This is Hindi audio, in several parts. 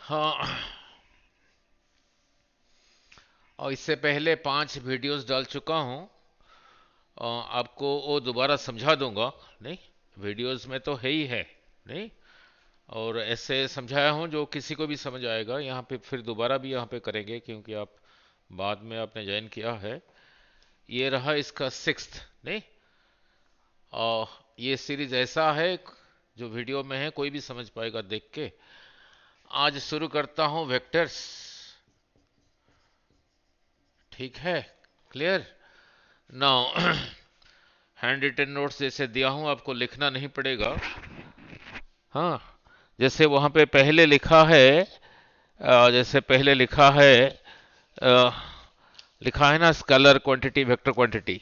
हाँ, और इससे पहले 5 वीडियोस डाल चुका हूँ। आपको वो दोबारा समझा दूंगा। नहीं, वीडियोस में तो है ही है। नहीं, और ऐसे समझाया हूँ जो किसी को भी समझ आएगा। यहाँ पे फिर दोबारा भी यहाँ पे करेंगे क्योंकि आप बाद में आपने ज्वाइन किया है। ये रहा इसका 6th। नहीं, और ये सीरीज ऐसा है जो वीडियो में है, कोई भी समझ पाएगा देख के। आज शुरू करता हूँ वेक्टर्स। ठीक है, clear now. Handwritten notes जैसे दिया हूं, आपको लिखना नहीं पड़ेगा। हाँ, जैसे वहां पे पहले लिखा है, जैसे पहले अ, लिखा है ना, स्केलर क्वांटिटी वेक्टर क्वांटिटी।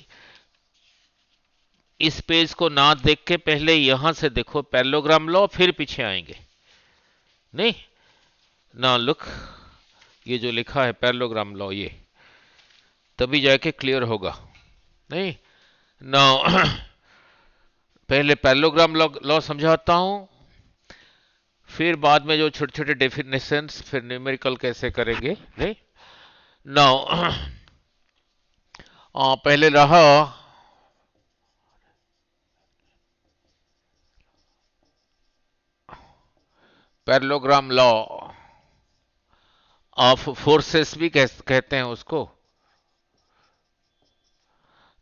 इस पेज को ना देख के पहले यहां से देखो पैरेललोग्राम लॉ, फिर पीछे आएंगे। नहीं, ना लुक, ये जो लिखा है पैरेललोग्राम लॉ, ये तभी जाके क्लियर होगा। नहीं, ना पहले पैरेललोग्राम लॉ समझाता हूं, फिर बाद में जो छोटे छोटे डेफिनेशंस, फिर न्यूमेरिकल कैसे करेंगे। नहीं, नाउ पहले रहा पैरेललोग्राम लॉ ऑफ फोर्सेस भी कहते हैं उसको।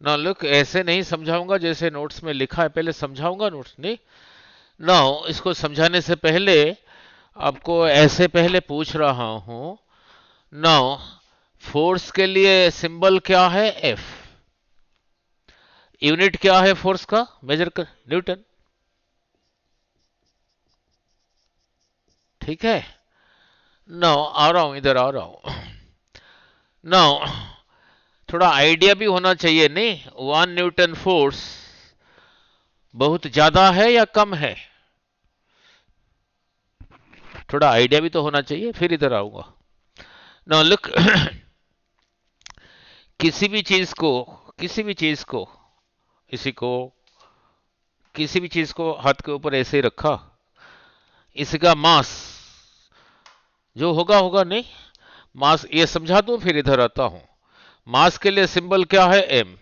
ना लुक, ऐसे नहीं समझाऊंगा जैसे नोट्स में लिखा है, पहले समझाऊंगा नोट्स। नहीं, नाउ इसको समझाने से पहले आपको ऐसे पहले पूछ रहा हूं। नाउ फोर्स के लिए सिंबल क्या है? एफ। यूनिट क्या है फोर्स का? मेजर कर, न्यूटन। ठीक है, नाउ आ रहा हूं, इधर आ रहा हूं। नाउ थोड़ा आइडिया भी होना चाहिए। नहीं, 1 न्यूटन फोर्स बहुत ज्यादा है या कम है? थोड़ा आइडिया भी तो होना चाहिए, फिर इधर आऊंगा। नाउ लुक, किसी भी चीज को किसी भी चीज को इसी को किसी भी चीज को हाथ के ऊपर ऐसे ही रखा, इसका मास जो होगा होगा। नहीं, मास ये समझा दूं, फिर इधर आता हूं। मास के लिए सिंबल क्या है? एम।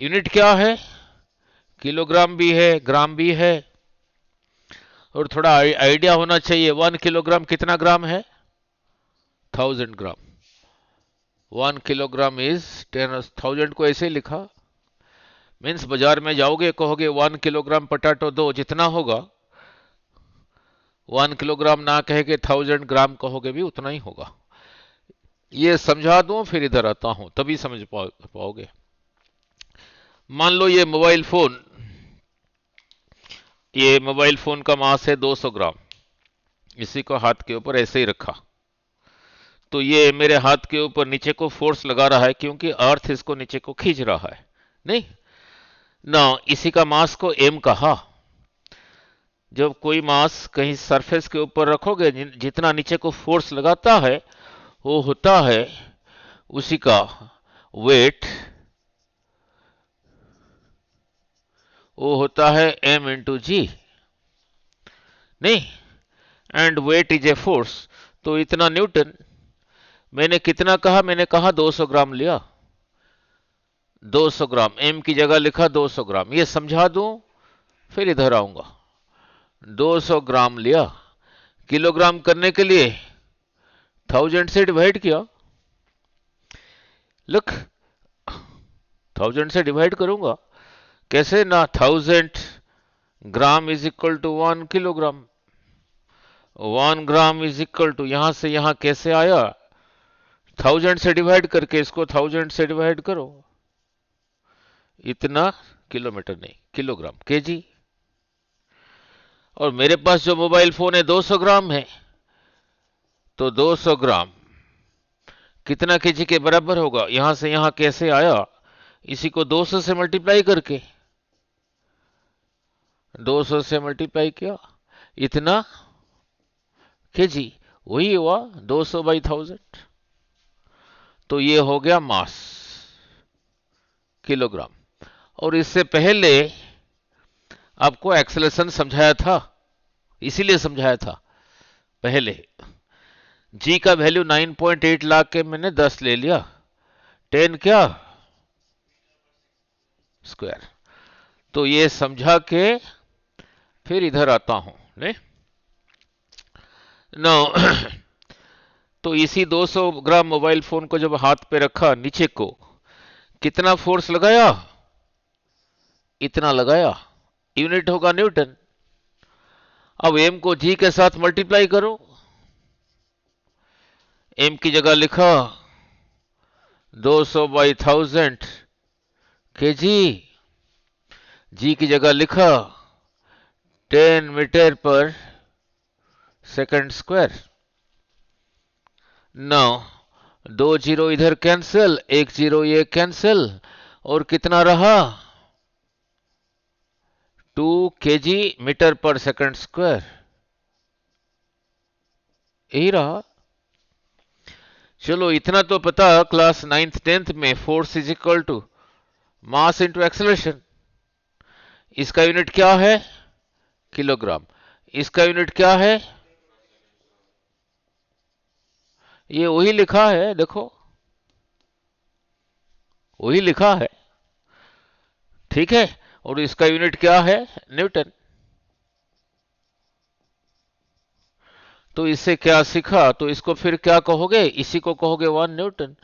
यूनिट क्या है? किलोग्राम भी है, ग्राम भी है। और थोड़ा आइडिया होना चाहिए, 1 किलोग्राम कितना ग्राम है? 1000 ग्राम। 1 किलोग्राम इज 10,000 को ऐसे ही लिखा। मीन्स बाजार में जाओगे, कहोगे 1 किलोग्राम पटाटो दो, जितना होगा। 1 किलोग्राम ना कह के 1000 ग्राम कहोगे भी उतना ही होगा। ये समझा दूं, फिर इधर आता हूं, तभी समझ पाओगे। मान लो ये मोबाइल फोन का मास है 200 ग्राम। इसी को हाथ के ऊपर ऐसे ही रखा, तो ये मेरे हाथ के ऊपर नीचे को फोर्स लगा रहा है क्योंकि अर्थ इसको नीचे को खींच रहा है। नहीं ना, इसी का मास को एम कहा। जब कोई मास कहीं सरफेस के ऊपर रखोगे, जितना नीचे को फोर्स लगाता है वो होता है उसी का वेट, वो होता है एम इंटू जी। नहीं, and weight is a force, तो इतना न्यूटन। मैंने कितना कहा? मैंने कहा 200 ग्राम लिया। 200 ग्राम, एम की जगह लिखा 200 ग्राम। ये समझा दूं, फिर इधर आऊंगा। 200 ग्राम लिया, किलोग्राम करने के लिए 1000 से डिवाइड किया। लुक, 1000 से डिवाइड करूंगा कैसे ना? 1000 gram is equal to 1 kilogram. 1 gram is equal to, यहां से यहां कैसे आया? 1000 से डिवाइड करके, इसको 1000 से डिवाइड करो, इतना किलोमीटर नहीं, किलोग्राम, केजी। और मेरे पास जो मोबाइल फोन है 200 ग्राम है, तो 200 ग्राम कितना केजी के बराबर होगा? यहां से यहां कैसे आया? इसी को 200 से मल्टीप्लाई करके, 200 से मल्टीप्लाई किया, इतना केजी। वही हुआ 200 बाई 1000। तो ये हो गया मास, किलोग्राम। और इससे पहले आपको एक्सेलरेशन समझाया था, इसीलिए समझाया था पहले। जी का वैल्यू 9.8 लाख के मैंने 10 ले लिया, 10 क्या स्क्वायर। तो ये समझा के फिर इधर आता हूं नहीं नो। तो इसी 200 ग्राम मोबाइल फोन को जब हाथ पे रखा, नीचे को कितना फोर्स लगाया, इतना लगाया, यूनिट होगा न्यूटन। अब एम को जी के साथ मल्टीप्लाई करो, एम की जगह लिखा 200 बाई 1000 के जी की जगह लिखा 10 मीटर पर सेकंड स्क्वायर। नौ, 2 जीरो इधर कैंसिल, 1 जीरो ये कैंसिल, और कितना रहा 2 केजी मीटर पर सेकंड स्क्वायर, यही रहा। चलो इतना तो पता, क्लास 9th 10th में force is equal to mass into acceleration. इसका यूनिट क्या है, किलोग्राम। इसका यूनिट क्या है, ये वही लिखा है, देखो वही लिखा है, ठीक है। और इसका यूनिट क्या है, न्यूटन। तो इससे क्या सीखा, तो इसको फिर क्या कहोगे, इसी को कहोगे 1 न्यूटन,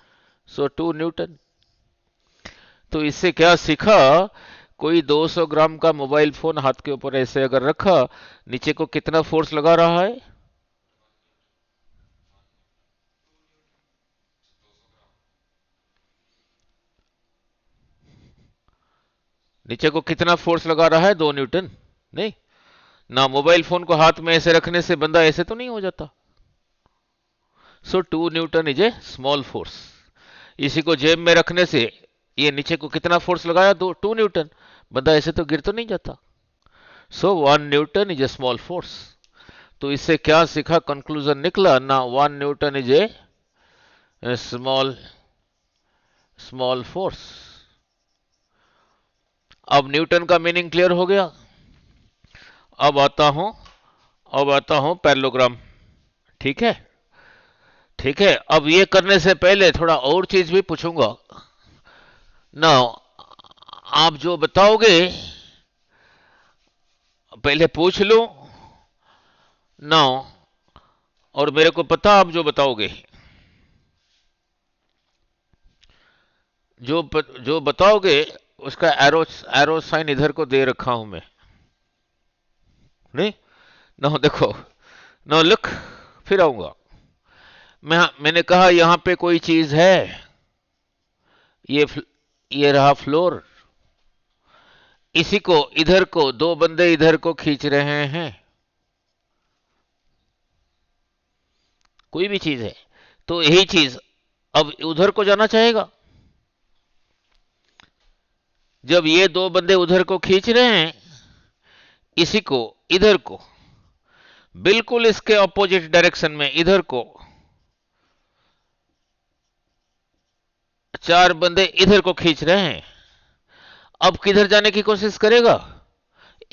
सो 2 न्यूटन। तो इससे क्या सीखा, कोई 200 ग्राम का मोबाइल फोन हाथ के ऊपर ऐसे अगर रखा, नीचे को कितना फोर्स लगा रहा है, नीचे को कितना फोर्स लगा रहा है, 2 न्यूटन। नहीं ना, मोबाइल फोन को हाथ में ऐसे रखने से बंदा ऐसे तो नहीं हो जाता। सो 2 Newton is a small force. इसी को जेब में रखने से ये नीचे को कितना फोर्स लगाया, 2 न्यूटन, बंदा ऐसे तो गिर तो नहीं जाता। सो 1 Newton is a small force. तो इससे क्या सीखा, कंक्लूजन निकला ना, 1 Newton is a small small force. अब न्यूटन का मीनिंग क्लियर हो गया। अब आता हूं पैरेललोग्राम, ठीक है। ठीक है, अब ये करने से पहले थोड़ा और चीज भी पूछूंगा ना, आप जो बताओगे पहले पूछ लो ना, और मेरे को पता आप जो बताओगे, जो बताओगे उसका एरो एरो साइन इधर को दे रखा हूं मैं, नहीं ना, देखो ना, लुक, फिर आऊंगा मैंने कहा यहां पे कोई चीज है, ये ये रहा फ्लोर, इसी को इधर को दो बंदे इधर को खींच रहे हैं, कोई भी चीज है, तो यही चीज अब उधर को जाना चाहेगा। जब ये दो बंदे उधर को खींच रहे हैं, इसी को इधर को बिल्कुल इसके ऑपोजिट डायरेक्शन में इधर को, चार बंदे इधर को खींच रहे हैं, अब किधर जाने की कोशिश करेगा,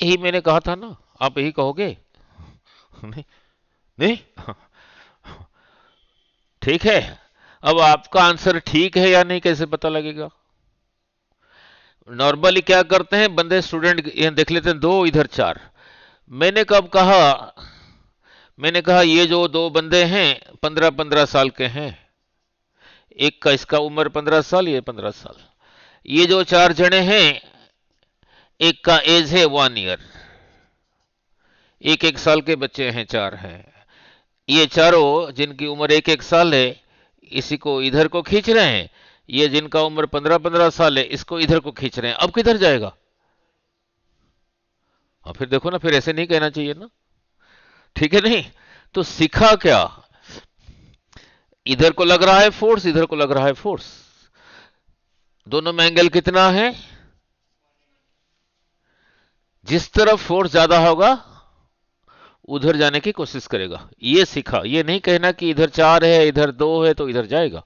यही मैंने कहा था ना, आप यही कहोगे नहीं, नहीं? ठीक है, अब आपका आंसर ठीक है या नहीं कैसे पता लगेगा। नॉर्मली क्या करते हैं बंदे, स्टूडेंट यहां देख लेते हैं, दो इधर चार। मैंने कब कहा, मैंने कहा ये जो दो बंदे हैं 15-15 साल के हैं, एक का इसका उम्र 15 साल, ये 15 साल, ये जो चार जने हैं एक का एज है 1 ईयर, एक एक साल के बच्चे हैं, चार हैं, ये चारों जिनकी उम्र एक एक साल है, इसी को इधर को खींच रहे हैं, ये जिनका उम्र 15-15 साल है इसको इधर को खींच रहे हैं, अब किधर जाएगा। हाँ फिर देखो ना, फिर ऐसे नहीं कहना चाहिए ना, ठीक है नहीं। तो सीखा क्या, इधर को लग रहा है फोर्स, इधर को लग रहा है फोर्स, दोनों में एंगल कितना है, जिस तरफ फोर्स ज्यादा होगा उधर जाने की कोशिश करेगा, ये सीखा। ये नहीं कहना कि इधर 4 है इधर 2 है तो इधर जाएगा,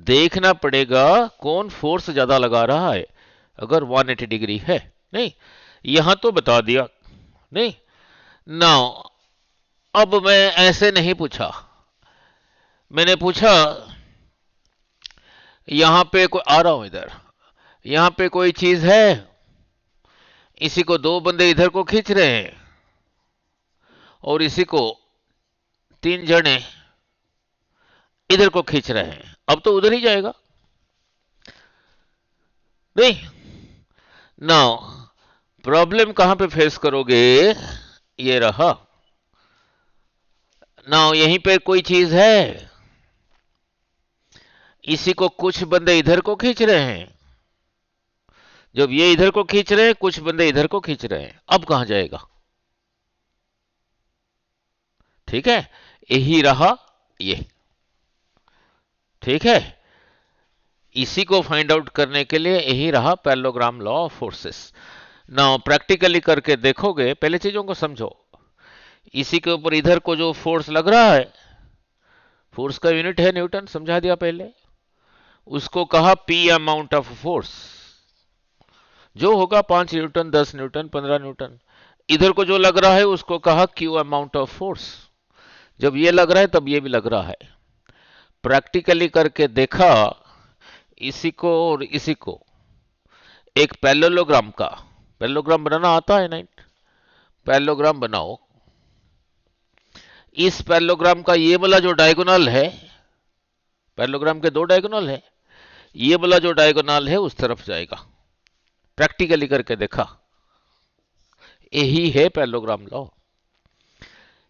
देखना पड़ेगा कौन फोर्स ज्यादा लगा रहा है, अगर 180 डिग्री है, नहीं यहां तो बता दिया, नहीं। नाउ अब मैं ऐसे नहीं पूछा, मैंने पूछा यहां पे कोई आ रहा हूं इधर, यहां पे कोई चीज है, इसी को दो बंदे इधर को खींच रहे हैं और इसी को तीन जने इधर को खींच रहे हैं, अब तो उधर ही जाएगा नहीं। नाउ प्रॉब्लम कहां पे फेस करोगे, ये रहा। नाउ यहीं पे कोई चीज है, इसी को कुछ बंदे इधर को खींच रहे हैं, जब ये इधर को खींच रहे हैं कुछ बंदे इधर को खींच रहे हैं, अब कहां जाएगा? ठीक है, यही रहा ये। ठीक है, इसी को फाइंड आउट करने के लिए यही रहा parallelogram law of forces. Now practically करके देखोगे, पहले चीजों को समझो। इसी के ऊपर इधर को जो फोर्स लग रहा है, फोर्स का यूनिट है न्यूटन, समझा दिया पहले। उसको कहा पी अमाउंट ऑफ फोर्स, जो होगा 5 न्यूटन, 10 न्यूटन, 15 न्यूटन। इधर को जो लग रहा है उसको कहा क्यू अमाउंट ऑफ फोर्स। जब ये लग रहा है तब ये भी लग रहा है। प्रैक्टिकली करके देखा, इसी को और इसी को एक पैरेललोग्राम का, पैरेललोग्राम बनाना आता है ना? पैरेललोग्राम बनाओ। इस पैरेललोग्राम का ये वाला जो डायगोनल है, पैरेललोग्राम के दो डायगोनल है, ये वाला जो डायगोनल है उस तरफ जाएगा। प्रैक्टिकली करके देखा, यही है पैरेललोग्राम लॉ।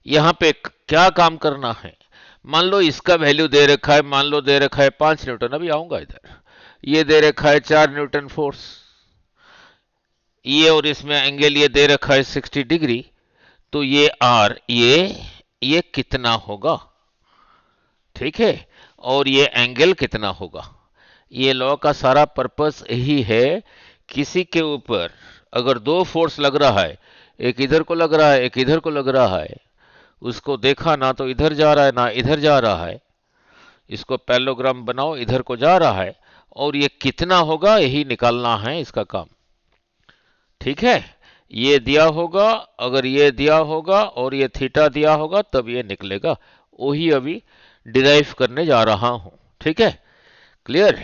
यहां पे क्या काम करना है, मान लो इसका वैल्यू दे रखा है, मान लो दे रखा है 5 न्यूटन, अभी आऊंगा इधर। ये दे रखा है 4 न्यूटन फोर्स, ये और इसमें एंगल ये दे रखा है 60 डिग्री, तो ये आर, ये कितना होगा? ठीक है, और ये एंगल कितना होगा? ये लॉ का सारा पर्पस यही है, किसी के ऊपर अगर दो फोर्स लग रहा है, एक इधर को लग रहा है, एक इधर को लग रहा है, उसको देखा ना तो इधर जा रहा है ना इधर जा रहा है, इसको पैरेललोग्राम बनाओ, इधर को जा रहा है, और ये कितना होगा यही निकालना है इसका काम। ठीक है, ये दिया होगा, अगर ये दिया होगा और ये थीटा दिया होगा तब ये निकलेगा, वही अभी डिराइव करने जा रहा हूं। ठीक है, क्लियर?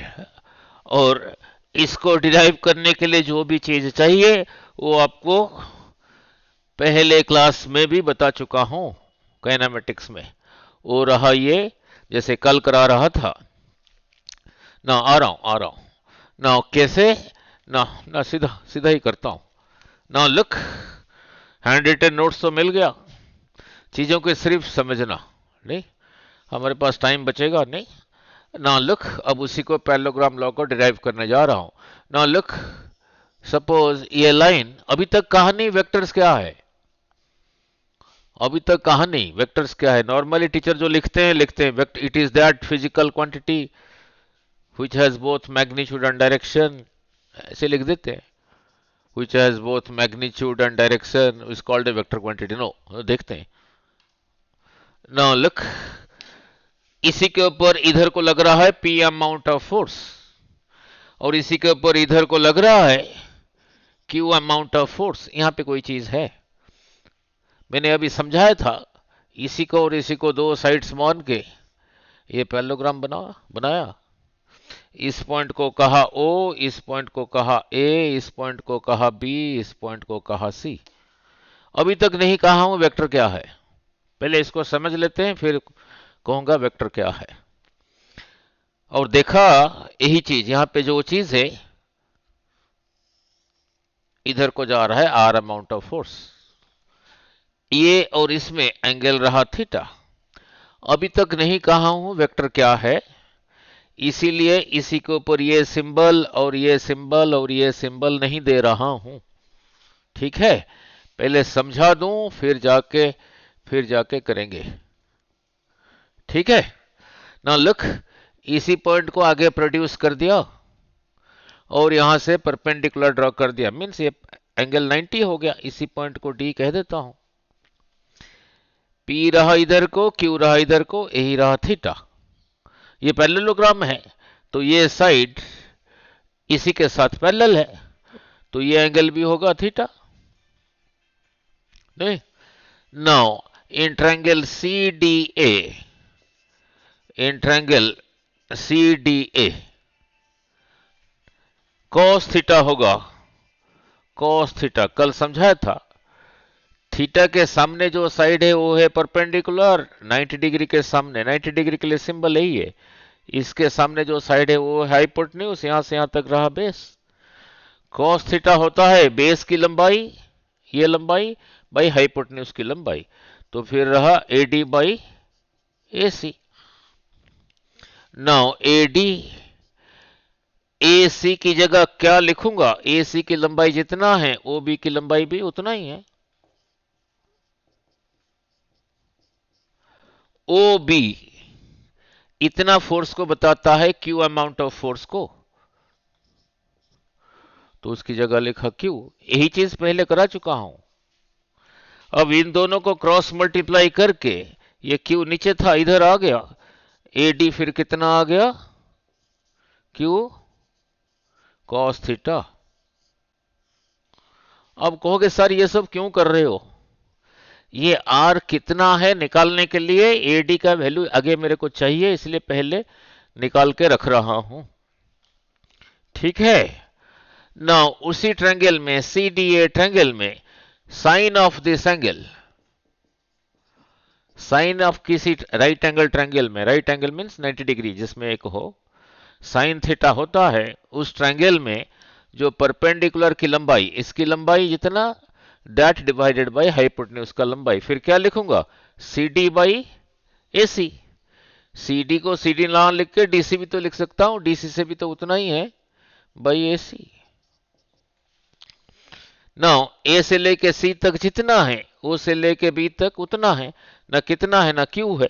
और इसको डिराइव करने के लिए जो भी चीज चाहिए वो आपको पहले क्लास में भी बता चुका हूं, काइनेमेटिक्स में। वो रहा ये, जैसे कल करा रहा था ना। आ रहा हूं ना। कैसे ना, सीधा सीधा ही करता हूं ना। लुक, हैंड रिटन नोट्स तो मिल गया, चीजों को सिर्फ समझना, नहीं हमारे पास टाइम बचेगा नहीं ना। लुक, अब उसी को पैरेललोग्राम लॉ को डिराइव करने जा रहा हूं ना। लुक, सपोज ये लाइन, अभी तक कहानी वेक्टर्स क्या है, अभी तक कहानी वेक्टर्स क्या है। नॉर्मली टीचर जो लिखते हैं vector, it is that physical quantity which has both magnitude and direction, ऐसे लिख देते हैं। which has both magnitude and direction is called a vector quantity। No, देखते हैं। now look, इसी के ऊपर इधर को लग रहा है p अमाउंट ऑफ फोर्स, और इसी के ऊपर इधर को लग रहा है q अमाउंट ऑफ फोर्स। यहां पे कोई चीज है, मैंने अभी समझाया था, इसी को और इसी को दो साइड्स मान के ये पैरेललोग्राम बनाया। इस पॉइंट को कहा O, इस पॉइंट को कहा A, इस पॉइंट को कहा B, इस पॉइंट को कहा C। अभी तक नहीं कहा हूं वेक्टर क्या है, पहले इसको समझ लेते हैं फिर कहूंगा वेक्टर क्या है। और देखा यही चीज, यहां पे जो चीज है इधर को जा रहा है R अमाउंट ऑफ फोर्स, ये और इसमें एंगल रहा थीटा। अभी तक नहीं कहा हूं वेक्टर क्या है, इसीलिए इसी के ऊपर ये सिंबल और ये सिंबल और ये सिंबल नहीं दे रहा हूं। ठीक है, पहले समझा दूं फिर जाके करेंगे। ठीक है ना। लुक, इसी पॉइंट को आगे प्रोड्यूस कर दिया और यहां से परपेंडिकुलर ड्रॉ कर दिया, मीन्स ये एंगल 90 हो गया। इसी पॉइंट को डी कह देता हूं। पी रहा इधर को, क्यू रहा इधर को, यही रहा थीटा। ये पैरेललोग्राम है तो ये साइड इसी के साथ पैरेलल है, तो ये एंगल भी होगा थीटा। नहीं, now in triangle C D A, in triangle C D A cos theta होगा, कॉस थीटा कल समझाया था। थीटा के सामने जो साइड है वो है परपेंडिकुलर 90 डिग्री के सामने, 90 डिग्री के लिए सिंबल यही है। इसके सामने जो साइड है वो है हाइपोटेन्यूज, यहां से यहां तक रहा बेस। कॉस थीटा होता है बेस की लंबाई, ये लंबाई बाई हाइपोटेन्यूज की लंबाई, तो फिर रहा AD by AC। Now AD AC की जगह क्या लिखूंगा, AC की लंबाई जितना है OB की लंबाई भी उतना ही है। OB इतना फोर्स को बताता है, Q अमाउंट ऑफ फोर्स को, तो उसकी जगह लिखा Q। यही चीज पहले करा चुका हूं। अब इन दोनों को क्रॉस मल्टीप्लाई करके ये Q नीचे था इधर आ गया, AD फिर कितना आ गया, Q कॉस थीटा। अब कहोगे सर ये सब क्यों कर रहे हो, ये R कितना है निकालने के लिए AD का वैल्यू आगे मेरे को चाहिए, इसलिए पहले निकाल के रख रहा हूं, ठीक है ना। उसी ट्रायंगल में CDA ट्रायंगल में sine of this angle, sine of किसी राइट एंगल ट्रायंगल में, राइट एंगल मींस 90 डिग्री जिसमें एक हो, साइन थीटा होता है। उस ट्रायंगल में जो परपेंडिकुलर की लंबाई, इसकी लंबाई जितना दैट डिवाइडेड बाय हाइपोटेन्यूज का लंबाई, फिर क्या लिखूंगा CD बाई AC। CD को CD ना लिख के DC भी तो लिख सकता हूं, DC से भी तो उतना ही है बाई AC। नाउ A से लेके C तक जितना है O से लेके B तक उतना है, ना कितना है ना Q है।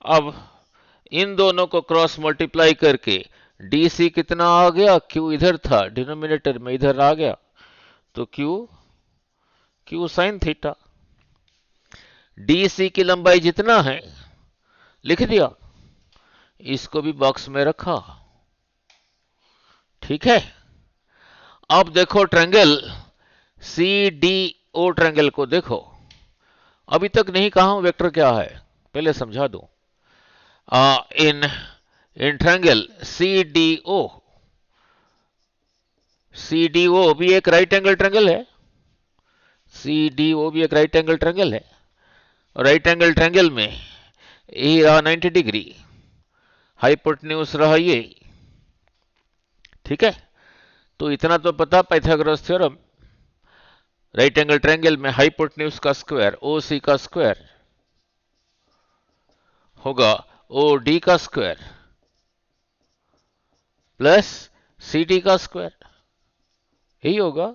अब इन दोनों को क्रॉस मल्टीप्लाई करके DC कितना आ गया, Q इधर था डिनोमिनेटर में, इधर आ गया, तो Q साइन थीटा। DC की लंबाई जितना है लिख दिया, इसको भी बॉक्स में रखा, ठीक है। अब देखो ट्रायंगल CDO ट्रायंगल को देखो, अभी तक नहीं कहा हूं वेक्टर क्या है, पहले समझा दूं। इन ट्रायंगल CDO भी एक राइट एंगल ट्रायंगल है, CDO भी एक राइट एंगल ट्रायंगल है। राइट एंगल ट्रायंगल में ये रहा 90 डिग्री, हाइपोटेन्यूज रहा ये, ठीक है। तो इतना तो पता Pythagoras theorem, right angle triangle में हाइपोटेन्यूज का स्क्वायर OC का स्क्वायर होगा OD का स्क्वायर प्लस CD का स्क्वायर, यही होगा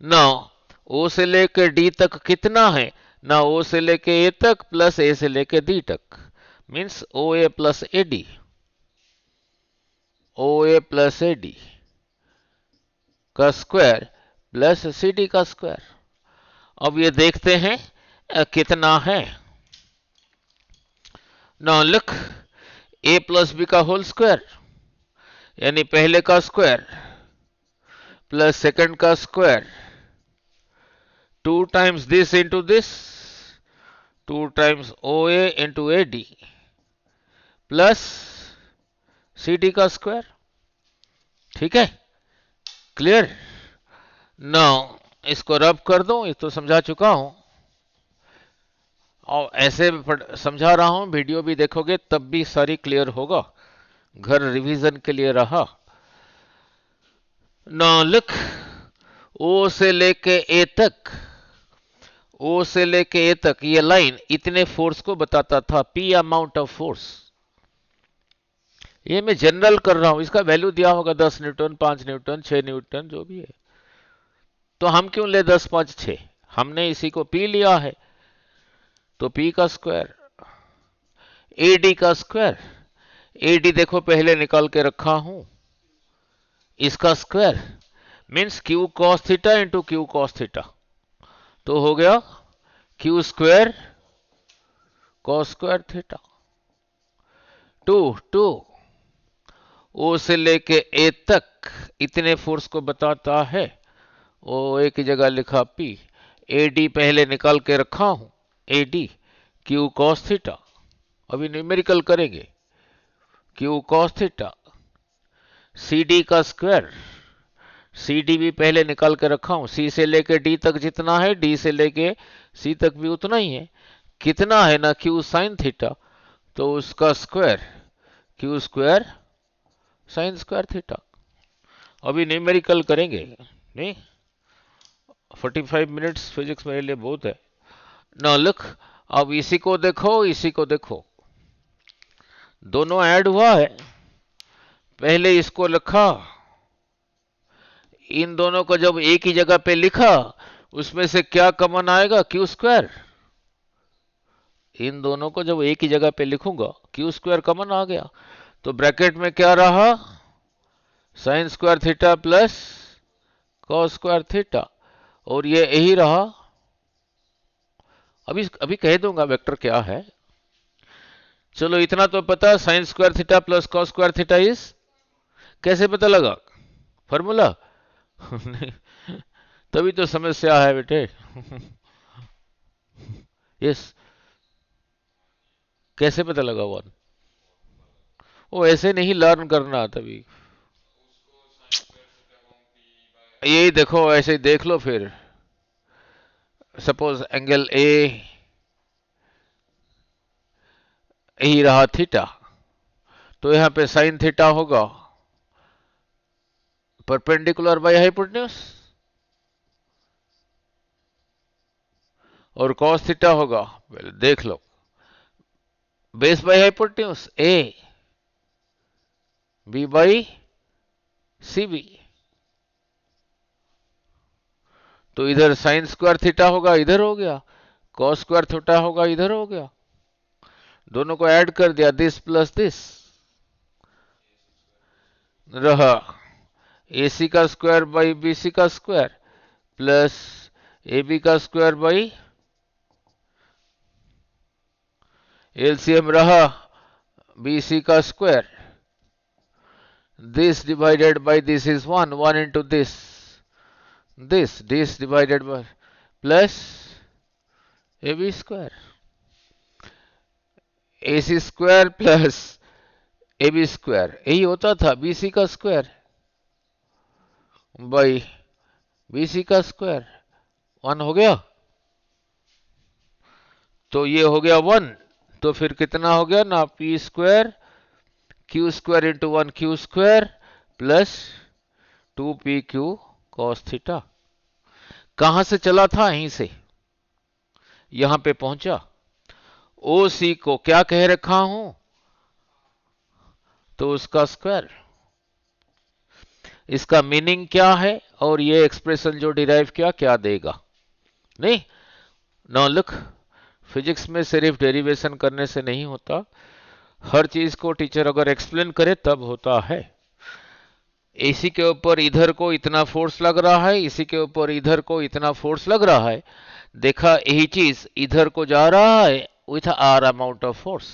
ना। O से लेके D तक कितना है ना, O से लेके A तक प्लस A से लेके D तक, means OA plus AD, OA plus AD का स्क्वायर प्लस CD का स्क्वायर। अब ये देखते हैं कितना है ना, लिख A प्लस B का होल स्क्वायर, यानी पहले का स्क्वायर प्लस सेकंड का square, 2 times this into this, 2 times OA into AD plus CD का स्क्वायर, ठीक है, क्लियर। नाउ इसको रब कर दो, इस तो समझा चुका हूं, और ऐसे समझा रहा हूं, वीडियो भी देखोगे तब भी सारी क्लियर होगा, घर रिवीजन के लिए रहा। नाउ लिख O से लेके A तक, O से लेके A तक ये लाइन इतने फोर्स को बताता था, P अमाउंट ऑफ फोर्स। ये मैं जनरल कर रहा हूं, इसका वैल्यू दिया होगा 10 न्यूटन, 5 न्यूटन, 6 न्यूटन, जो भी है। तो हम क्यों ले 10, 5, 6, हमने इसी को P लिया है, तो P का स्क्वायर, AD का स्क्वायर, AD देखो पहले निकाल के रखा हूं, इसका square means Q cos theta into Q cos theta, तो हो गया Q square cos square theta. 2 O से लेके A तक इतने फोर्स को बताता है, OA की जगह लिखा P, AD पहले निकाल के रखा हूं, AD क्यू कॉस थीटा, अभी न्यूमेरिकल करेंगे, Q cos theta, C D का स्क्वायर, सी डी भी पहले निकाल के रखा हूं, सी से लेके डी तक जितना है, डी से लेके सी तक भी उतना ही है, कितना है ना क्यू साइन थीटा, तो उसका square, Q square sine square theta. अभी न्यूमेरिकल करेंगे, नहीं 45 मिनट्स फिजिक्स मेरे लिए बहुत है ना। लुक, अब इसी को देखो, इसी को देखो, दोनों ऐड हुआ है, पहले इसको लिखा, इन दोनों को जब एक ही जगह पे लिखा, उसमें से क्या कॉमन आएगा, क्यू स्क्वायर। इन दोनों को जब एक ही जगह पे लिखूंगा, क्यू स्क्वायर कॉमन आ गया, तो ब्रैकेट में क्या रहा, sine square theta plus cos square theta, और ये यही रहा। अभी अभी कह दूंगा वेक्टर क्या है। चलो इतना तो पता, sine square theta plus cos square theta is, कैसे पता लगा, फॉर्मूला तभी तो समस्या है बेटे यस, कैसे पता लगा वन, वो ऐसे नहीं लर्न करना, तभी यही देखो, ऐसे देख लो फिर, सपोज एंगल ए यही रहा थीटा, तो यहां पे साइन थीटा होगा परपेंडिकुलर बाय हाइपोटेन्यूज, और कॉस थीटा होगा, देख लो, base by hypotenuse A B by C B, तो इधर साइन स्क्वायर थीटा होगा, इधर हो गया, कॉस स्क्वायर थीटा होगा, इधर हो गया, दोनों को ऐड कर दिया, दिस प्लस दिस रहा, AC का स्क्वायर बाई BC का स्क्वायर प्लस AB का स्क्वायर बाई LCM रहा BC का square, this divided by this is 1 into this divided by plus AB square, AC square plus AB square, यही होता था BC का स्क्वायर बाई BC का स्क्वायर, 1 हो गया, तो ये हो गया 1, तो फिर कितना हो गया ना, P square Q square into 1 Q square plus 2PQ cos theta. कहां से चला था, यहीं से यहां पे पहुंचा, ओ सी को क्या कह रखा हूं, तो उसका स्क्वायर, इसका मीनिंग क्या है, और ये एक्सप्रेशन जो डिराइव किया क्या देगा, नहीं नाउ लुक, फिजिक्स में सिर्फ डेरिवेशन करने से नहीं होता, हर चीज को टीचर अगर एक्सप्लेन करे तब होता है। इसी के ऊपर इधर को इतना फोर्स लग रहा है, इसी के ऊपर इधर को इतना फोर्स लग रहा है, देखा यही चीज इधर को जा रहा है with R amount of force.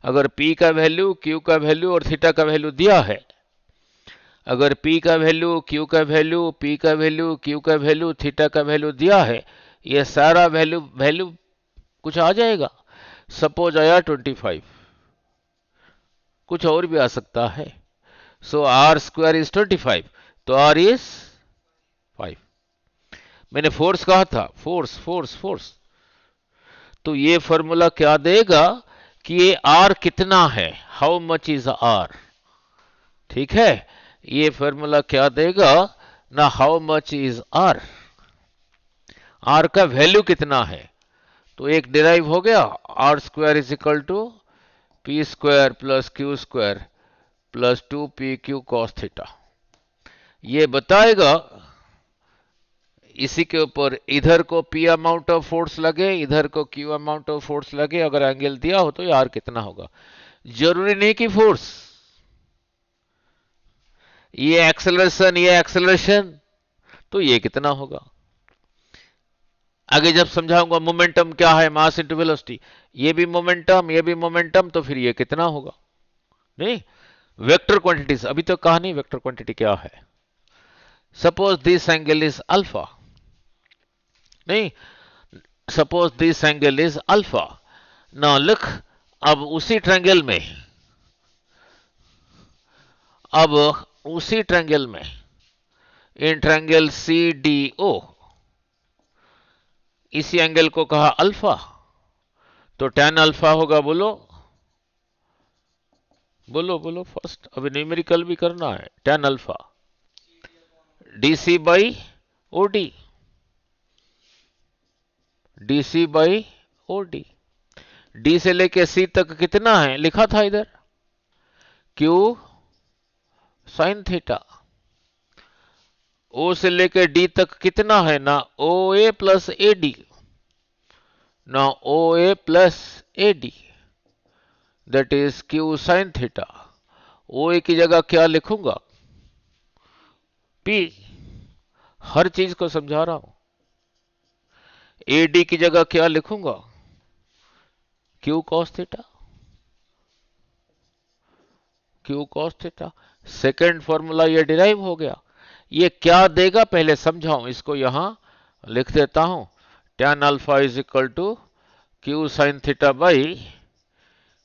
अगर P का वैल्यू, Q का वैल्यू और थीटा का वैल्यू दिया है, अगर P का वैल्यू, Q का वैल्यू, P का वैल्यू, Q का वैल्यू, थीटा का वैल्यू दिया है, ये सारा वैल्यू वैल्यू कुछ आ जाएगा, सपोज आया 25, कुछ और भी आ सकता है, सो आर स्क्वायर इज 25, तो आर इज 5। मैंने फोर्स कहा था, फोर्स फोर्स फोर्स, तो ये फॉर्मूला क्या देगा कि ये आर कितना है, हाउ मच इज आर, ठीक है, ये फॉर्मूला क्या देगा ना, how much is R, R का वैल्यू कितना है, तो एक डिराइव हो गया, R square is equal to P square plus Q square plus 2PQ cos theta, ये बताएगा, इसी के ऊपर इधर को P अमाउंट ऑफ फोर्स लगे, इधर को Q अमाउंट ऑफ फोर्स लगे, अगर एंगल दिया हो तो यार कितना होगा, जरूरी नहीं कि फोर्स, ये एक्सेलरेशन, तो ये कितना होगा, आगे जब समझाऊंगा मोमेंटम क्या है, मास इनटू वेलोसिटी, ये भी मोमेंटम, तो फिर ये कितना होगा, नहीं वेक्टर क्वांटिटीज अभी तो कहा नहीं, वेक्टर क्वांटिटी क्या है, suppose this angle is alpha, नहीं suppose this angle is alpha, ना लिख। अब उसी ट्रायंगल में, अब उसी ट्रायंगल में, इन ट्रायंगल सी डी ओ, इसी एंगल को कहा अल्फा, तो tan अल्फा होगा, बोलो बोलो बोलो फर्स्ट, अभी न्यूमेरिकल भी करना है। tan alpha D C by O D, D C by O D. D से लेके सी तक कितना है, लिखा था इधर, क्यू साइन थीटा। ओ से लेके डी तक कितना है ना, O A plus A D, ना O A plus A D, that is Q sine theta. O A की जगह क्या लिखूंगा, पी, हर चीज को समझा रहा हूं। ए डी की जगह क्या लिखूंगा, Q cos theta, Q cos theta. Second formula ये डिराइव हो गया। ये क्या देगा पहले समझाऊं, इसको यहां लिख देता हूं, tan alpha is equal to Q sine theta by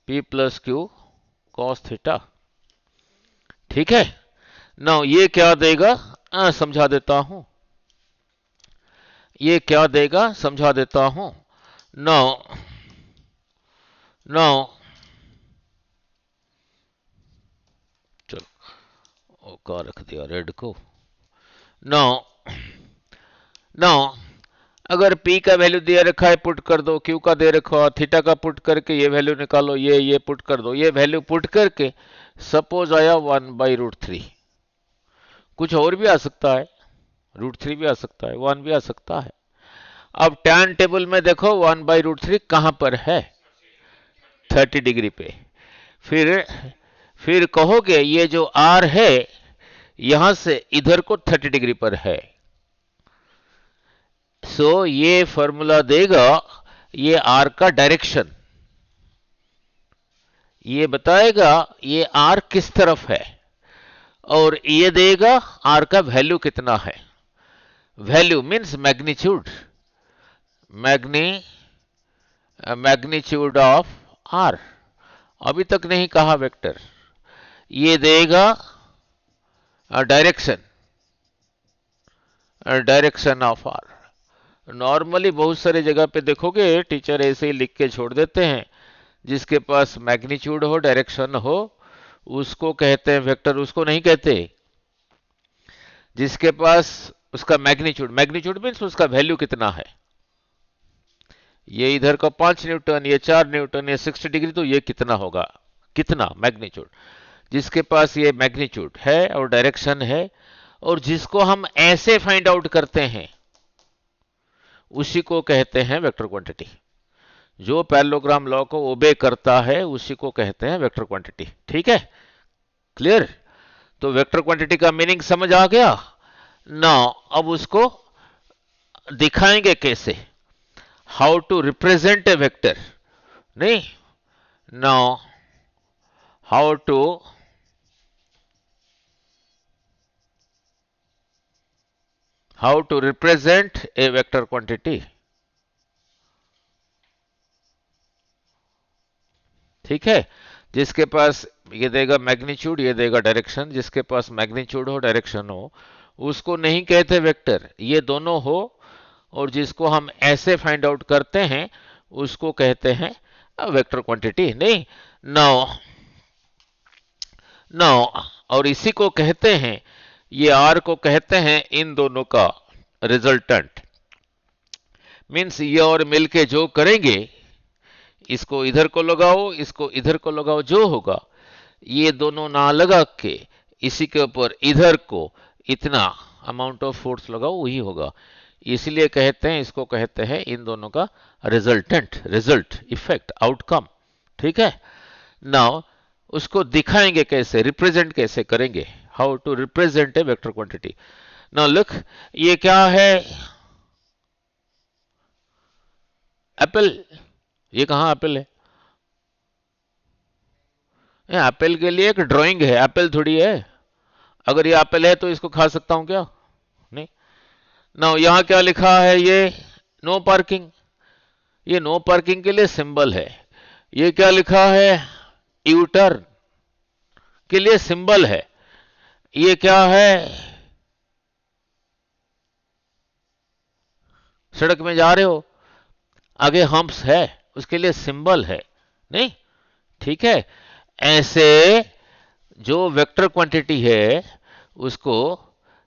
P plus Q cos theta. ठीक है ना, ये क्या देगा समझा देता हूं, ये क्या देगा समझा देता हूं। नो नो, चलो का रख दिया रेड को। नो नो, अगर P का वैल्यू दिया रखा है पुट कर दो, Q का दे रखा है, थीटा का पुट करके ये वैल्यू निकालो, ये पुट कर दो, ये वैल्यू पुट करके सपोज आया 1/√3। कुछ और भी आ सकता है, √3 भी आ सकता है, 1 भी आ सकता है। अब tan टेबल में देखो 1/√3 कहां पर है, 30 डिग्री पे। फिर कहोगे ये जो R है यहां से इधर को 30 डिग्री पर है, सो ये फॉर्मूला देगा ये R का डायरेक्शन, ये बताएगा ये R किस तरफ है, और ये देगा R का वैल्यू कितना है। Value means magnitude, magnitude of R। अभी तक नहीं कहा वेक्टर, ये देगा direction, direction of R। Normally बहुत सारे जगह पे देखोगे टीचर ऐसे ही लिख के छोड़ देते हैं, जिसके पास मैग्नीट्यूड हो, डायरेक्शन हो, उसको कहते हैं वेक्टर, उसको नहीं कहते। जिसके पास उसका मैग्नीट्यूड, मैग्नीट्यूड मीन्स उसका वैल्यू कितना है, ये इधर का 5 न्यूटन, ये 4 न्यूटन, ये 60 डिग्री, तो ये कितना होगा, कितना मैग्नीट्यूड। जिसके पास ये मैग्नीट्यूड है और डायरेक्शन है, और जिसको हम ऐसे फाइंड आउट करते हैं उसी को कहते हैं वेक्टर क्वांटिटी। जो पैरेललोग्राम लॉ को ओबे करता है उसी को कहते हैं वेक्टर क्वांटिटी। ठीक है, क्लियर। तो वेक्टर क्वांटिटी का मीनिंग समझ आ गया ना। अब उसको दिखाएंगे कैसे, how to represent a vector, नहीं ना, how to represent a vector quantity. ठीक है, जिसके पास ये देगा मैग्नीट्यूड, ये देगा डायरेक्शन, जिसके पास मैग्नीट्यूड हो, डायरेक्शन हो, उसको नहीं कहते वेक्टर, ये दोनों हो, और जिसको हम ऐसे फाइंड आउट करते हैं उसको कहते हैं वेक्टर क्वांटिटी। नहीं नो नो, और इसी को कहते हैं, ये R को कहते हैं इन दोनों का रिजल्टेंट। मीन्स ये और मिलके जो करेंगे, इसको इधर को लगाओ, इसको इधर को लगाओ, जो होगा ये दोनों ना लगा के इसी के ऊपर इधर को इतना अमाउंट ऑफ फोर्स लगाओ, वही होगा। इसलिए कहते हैं, इसको कहते हैं इन दोनों का रिजल्टेंट, रिजल्ट, इफेक्ट, आउटकम। ठीक है, नाउ उसको दिखाएंगे कैसे, रिप्रेजेंट कैसे करेंगे, how to represent a vector quantity. Now look, ये क्या है, एप्पल। ये कहां एप्पल है, एप्पल के लिए एक ड्राइंग है, एप्पल थोड़ी है। अगर ये एप्पल है तो इसको खा सकता हूं क्या, नहीं ना। यहां क्या लिखा है, ये नो पार्किंग, ये नो पार्किंग के लिए सिंबल है। ये क्या लिखा है? यू टर्न के लिए सिंबल है। ये क्या है? सड़क में जा रहे हो, आगे हम्प्स है, उसके लिए सिंबल है। नहीं, ठीक है। ऐसे जो वेक्टर क्वांटिटी है उसको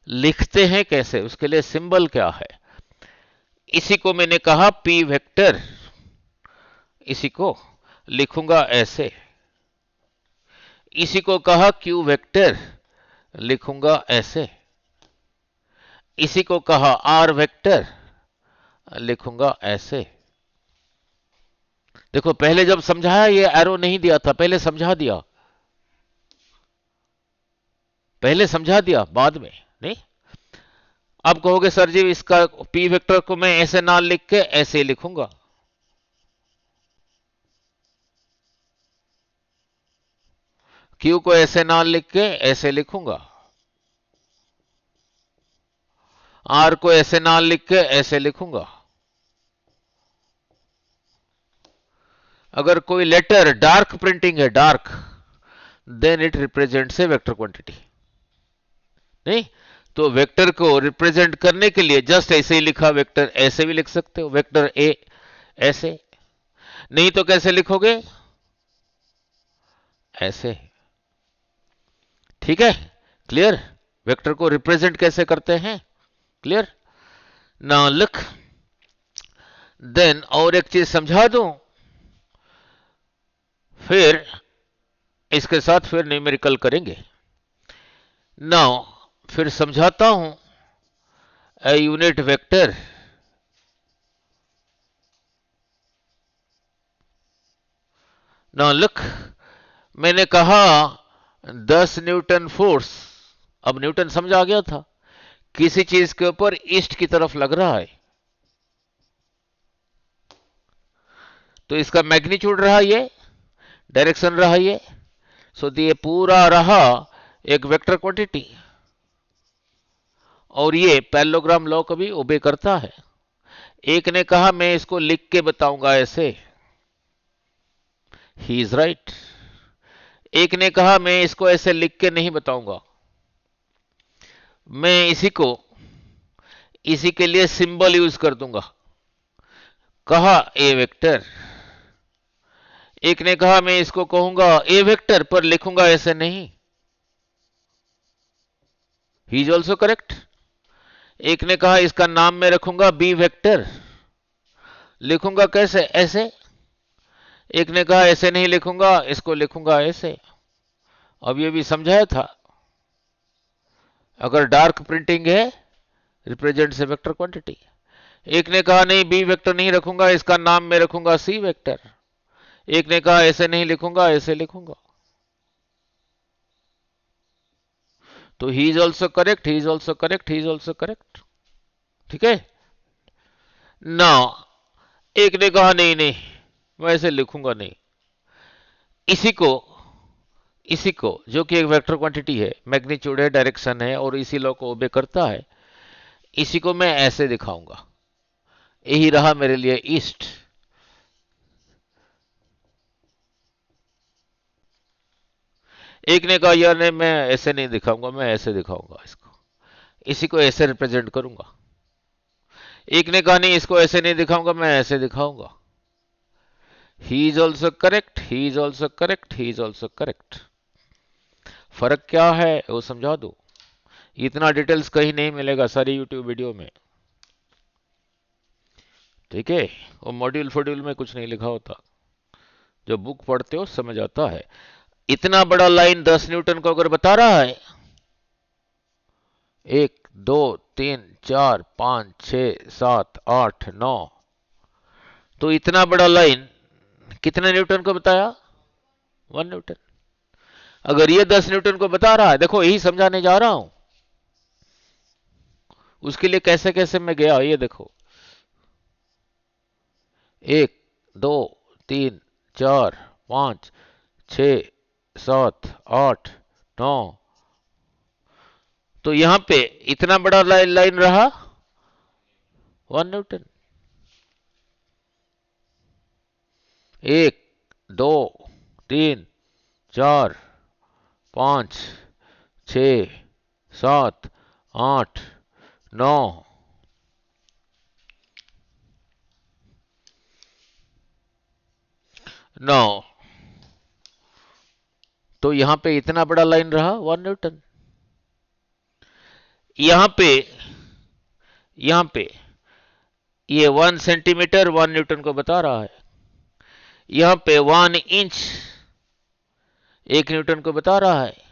लिखते हैं कैसे, उसके लिए सिंबल क्या है? इसी को मैंने कहा पी वेक्टर, इसी को लिखूंगा ऐसे। इसी को कहा क्यू वेक्टर, लिखूंगा ऐसे। इसी को कहा आर वेक्टर, लिखूंगा ऐसे। देखो पहले जब समझाया ये एरो नहीं दिया था, पहले समझा दिया, पहले समझा दिया, बाद में नहीं। अब कहोगे सर जी इसका पी वेक्टर को मैं ऐसे ना लिख के ऐसे लिखूंगा। क्यू को ऐसे ना लिख के ऐसे लिखूंगा। आर को ऐसे ना लिख के ऐसे लिखूंगा। अगर कोई लेटर डार्क प्रिंटिंग है, dark, then it represents a vector quantity. नहीं तो वेक्टर को रिप्रेजेंट करने के लिए जस्ट ऐसे ही लिखा, वेक्टर ऐसे भी लिख सकते हो, वेक्टर ए ऐसे। नहीं तो कैसे लिखोगे? ऐसे। ठीक है, क्लियर? वेक्टर को रिप्रेजेंट कैसे करते हैं, क्लियर? नाउ लुक, देन और एक चीज समझा दूं, फिर इसके साथ फिर न्यूमेरिकल करेंगे। नाउ फिर समझाता हूं, a unit vector now look, मैंने कहा 10 न्यूटन फोर्स, अब न्यूटन समझ आ गया था, किसी चीज के ऊपर ईस्ट की तरफ लग रहा है, तो इसका मैग्नीट्यूड रहा ये, डायरेक्शन रहा ये, सो ये पूरा रहा एक वेक्टर क्वांटिटी। और ये पैरेललोग्राम लॉ को भी ओबे करता है। एक ने कहा मैं इसको लिख के बताऊंगा ऐसे, ही इज राइट। एक ने कहा मैं इसको ऐसे लिख के नहीं बताऊंगा, मैं इसी को इसी के लिए सिंबल यूज कर दूंगा, कहा ए वेक्टर। एक ने कहा मैं इसको कहूंगा ए वेक्टर पर लिखूंगा ऐसे नहीं, ही इज ऑल्सो करेक्ट। एक ने कहा इसका नाम मैं रखूंगा बी वेक्टर, लिखूंगा कैसे, ऐसे। एक ने कहा ऐसे नहीं लिखूंगा, इसको लिखूंगा ऐसे। अब ये भी समझाया था, अगर डार्क प्रिंटिंग है रिप्रेजेंट्स ए वेक्टर क्वांटिटी। एक ने कहा नहीं बी वेक्टर नहीं रखूंगा, इसका नाम मैं रखूंगा सी वेक्टर। एक ने कहा ऐसे नहीं लिखूंगा, ऐसे लिखूंगा। तो he is also correct, he is also correct, he is also correct. ठीक है ना। एक ने कहा नहीं नहीं मैं ऐसे लिखूंगा नहीं, इसी को इसी को जो कि एक वेक्टर क्वांटिटी है, मैग्नीट्यूड है, डायरेक्शन है, और इसी लॉ को ओबे करता है, इसी को मैं ऐसे दिखाऊंगा। यही रहा मेरे लिए ईस्ट। एक ने कहा यार नहीं मैं ऐसे नहीं दिखाऊंगा, मैं ऐसे दिखाऊंगा इसको, इसी को ऐसे रिप्रेजेंट करूंगा। एक ने कहा नहीं इसको ऐसे नहीं दिखाऊंगा, मैं ऐसे दिखाऊंगा। He is also correct, he is also correct, he is also correct. फर्क क्या है वो समझा दो, इतना डिटेल्स कहीं नहीं मिलेगा सारी यूट्यूब वीडियो में। ठीक है, वो मॉड्यूल फॉड्यूल में कुछ नहीं लिखा होता, जो बुक पढ़ते हो समझ आता है। इतना बड़ा लाइन 10 न्यूटन को अगर बता रहा है, 1 2 3 4 5 6 7 8 9, तो इतना बड़ा लाइन कितने न्यूटन को बताया? 1 न्यूटन। अगर ये 10 न्यूटन को बता रहा है, देखो यही समझाने जा रहा हूं, उसके लिए कैसे कैसे मैं गया ये देखो, 1 2 3 4 5 6 7 8 9, तो यहां पे इतना बड़ा लाइन रहा 1 न्यूटन। 1 2, 3, 4, 5, 6, 7, 8, 9, 9। तो यहां पे इतना बड़ा लाइन रहा 1 न्यूटन। यहां पे ये 1 सेंटीमीटर 1 न्यूटन को बता रहा है। यहां पे 1 इंच 1 न्यूटन को बता रहा है।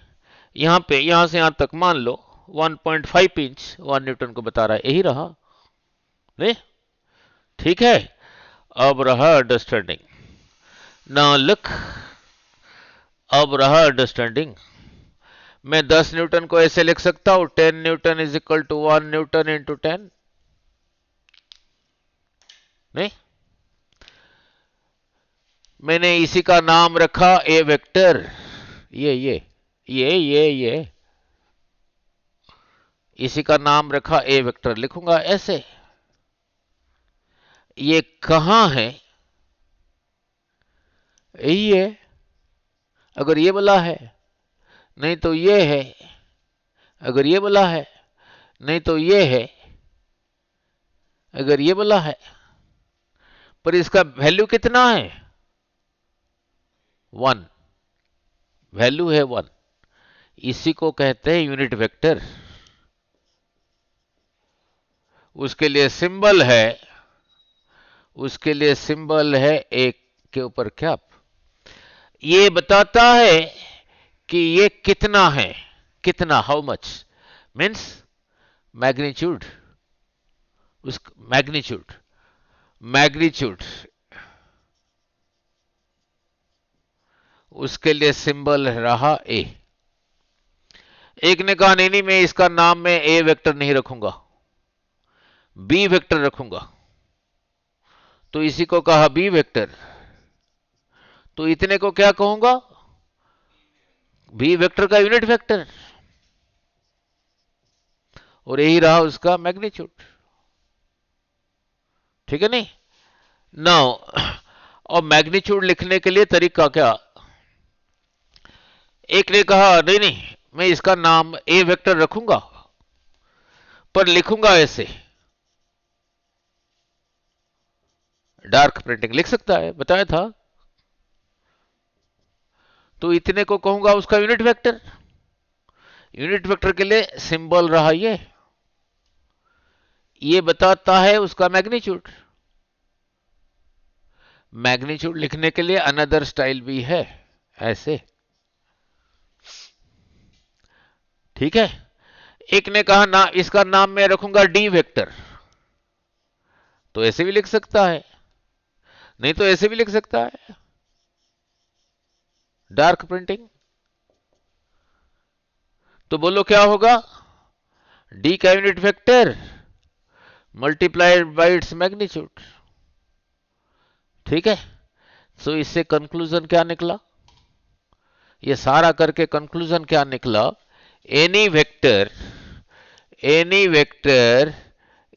यहां पे यहां से यहां तक मान लो 1.5 इंच 1 न्यूटन को बता रहा है। यही रहा नहीं? ठीक है। अब रहा अंडरस्टैंडिंग। नाउ लुक, अब रहा अंडरस्टैंडिंग। मैं 10 न्यूटन को ऐसे लिख सकता हूं, 10 newton is equal to 1 newton into 10। नहीं, मैंने इसी का नाम रखा ए वेक्टर। ये इसी का नाम रखा ए वेक्टर। लिखूंगा ऐसे। ये कहां है? यही है। अगर ये वाला है, नहीं तो ये है। अगर ये वाला है, नहीं तो ये है। अगर ये वाला है, पर इसका वैल्यू कितना है? 1। वैल्यू है 1। इसी को कहते हैं यूनिट वेक्टर। उसके लिए सिंबल है एक के ऊपर कैप। ये बताता है कि ये कितना है। कितना, हाउ मच मीन्स मैग्नीट्यूड। उस मैग्नीट्यूड उसके लिए सिंबल रहा ए। एक ने कहा नहीं मैं इसका नाम में ए वेक्टर नहीं रखूंगा, बी वेक्टर रखूंगा। तो इसी को कहा बी वेक्टर। तो इतने को क्या कहूंगा? बी वेक्टर का यूनिट वेक्टर। और यही रहा उसका मैग्नीट्यूड। ठीक है नहीं? नाउ और मैग्नीट्यूड लिखने के लिए तरीका क्या? एक ने कहा नहीं मैं इसका नाम ए वेक्टर रखूंगा, पर लिखूंगा ऐसे। डार्क प्रिंटिंग लिख सकता है, बताया था। तो इतने को कहूंगा उसका यूनिट वेक्टर। यूनिट वेक्टर के लिए सिंबल रहा ये बताता है उसका मैग्नीट्यूड। मैग्नीट्यूड लिखने के लिए अनदर स्टाइल भी है, ऐसे। ठीक है। एक ने कहा ना इसका नाम मैं रखूंगा डी वेक्टर। तो ऐसे भी लिख सकता है, नहीं तो ऐसे भी लिख सकता है, डार्क प्रिंटिंग। तो बोलो क्या होगा? डी का unit vector multiplied by its magnitude. ठीक है। सो इससे कंक्लूजन क्या निकला? ये सारा करके कंक्लूजन क्या निकला? Any vector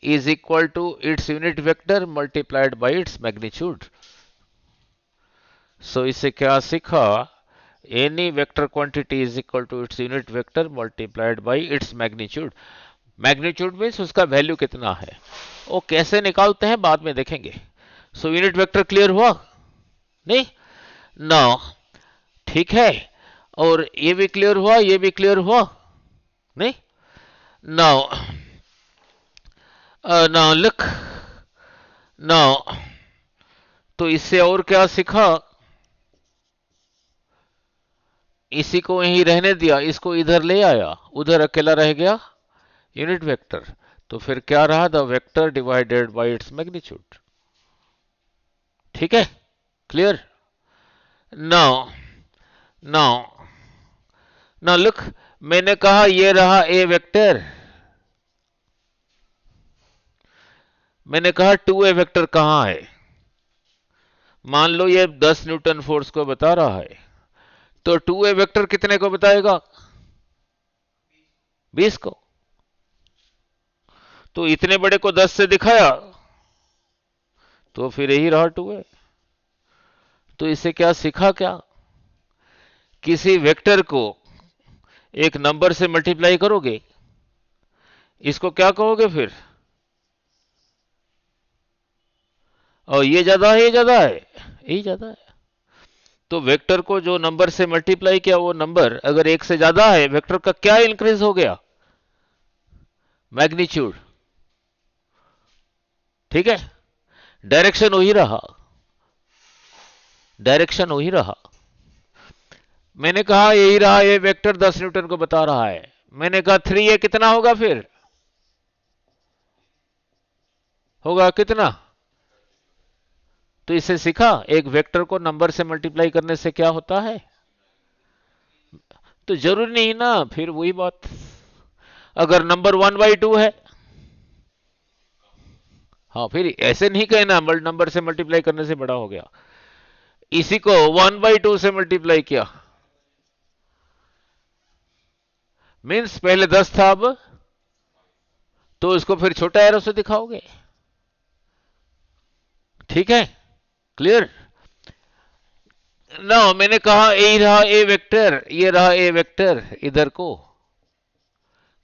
is equal to its unit vector multiplied by its magnitude. So इससे क्या सीखा? Any vector quantity is equal to its unit vector multiplied by its magnitude. Magnitude means उसका वैल्यू कितना है। वो कैसे निकालते हैं बाद में देखेंगे। सो यूनिट वेक्टर क्लियर हुआ नहीं? नाउ ठीक है। और ये भी क्लियर हुआ, ये भी क्लियर हुआ नहीं? नाउ नाउ लुक, नाउ तो इससे और क्या सीखा? इसी को यहीं रहने दिया, इसको इधर ले आया, उधर अकेला रह गया यूनिट वेक्टर। तो फिर क्या रहा? The vector divided by its magnitude. ठीक है, clear? Now now now look, मैंने कहा ये रहा ए वेक्टर। मैंने कहा 2a वेक्टर कहां है? मान लो ये 10 न्यूटन फोर्स को बता रहा है, तो 2a वेक्टर कितने को बताएगा? 20 को। तो इतने बड़े को 10 से दिखाया, तो फिर यही रहा 2a। तो इससे क्या सीखा? क्या किसी वेक्टर को एक नंबर से मल्टीप्लाई करोगे, इसको क्या कहोगे फिर? और ये ज्यादा है, ये ज्यादा है, यही ज्यादा है। तो वेक्टर को जो नंबर से मल्टीप्लाई किया, वो नंबर अगर एक से ज्यादा है, वेक्टर का क्या इंक्रीज हो गया? मैग्नीट्यूड। ठीक है, डायरेक्शन वही रहा, डायरेक्शन वही रहा। मैंने कहा यही रहा, ये वेक्टर 10 न्यूटन को बता रहा है। मैंने कहा 3a कितना होगा फिर? होगा कितना? तो इसे सीखा, एक वेक्टर को नंबर से मल्टीप्लाई करने से क्या होता है? तो जरूरी नहीं ना, फिर वही बात, अगर नंबर 1/2 है, हाँ, फिर ऐसे नहीं कहना नंबर से मल्टीप्लाई करने से बड़ा हो गया। इसी को 1/2 से मल्टीप्लाई किया, मीन्स पहले 10 था, अब तो इसको फिर छोटा एरो से दिखाओगे। ठीक है, क्लियर? ना, मैंने कहा यही रहा ए वेक्टर, ये रहा ए वेक्टर, इधर को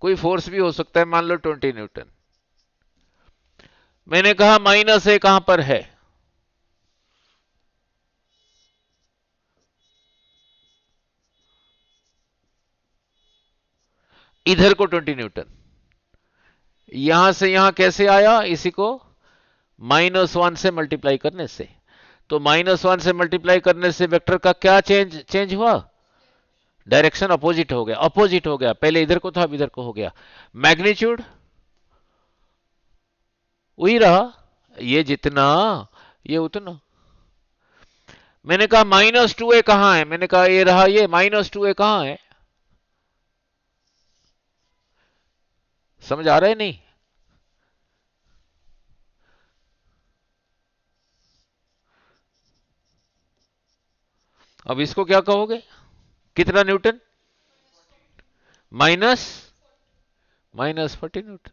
कोई फोर्स भी हो सकता है, मान लो 20 न्यूटन। मैंने कहा माइनस ए कहां पर है? इधर को 20 न्यूटन। यहां से यहां कैसे आया? इसी को -1 से मल्टीप्लाई करने से। तो -1 से मल्टीप्लाई करने से वेक्टर का क्या चेंज हुआ? डायरेक्शन अपोजिट हो गया, अपोजिट हो गया। पहले इधर को था, अब इधर को हो गया। मैग्नीट्यूड वही रहा, ये जितना ये उतना। मैंने कहा -2a कहां है? मैंने कहा ये रहा, ये -2a कहां है? समझ आ रहा है नहीं? अब इसको क्या कहोगे? कितना न्यूटन? Minus -40 Newton.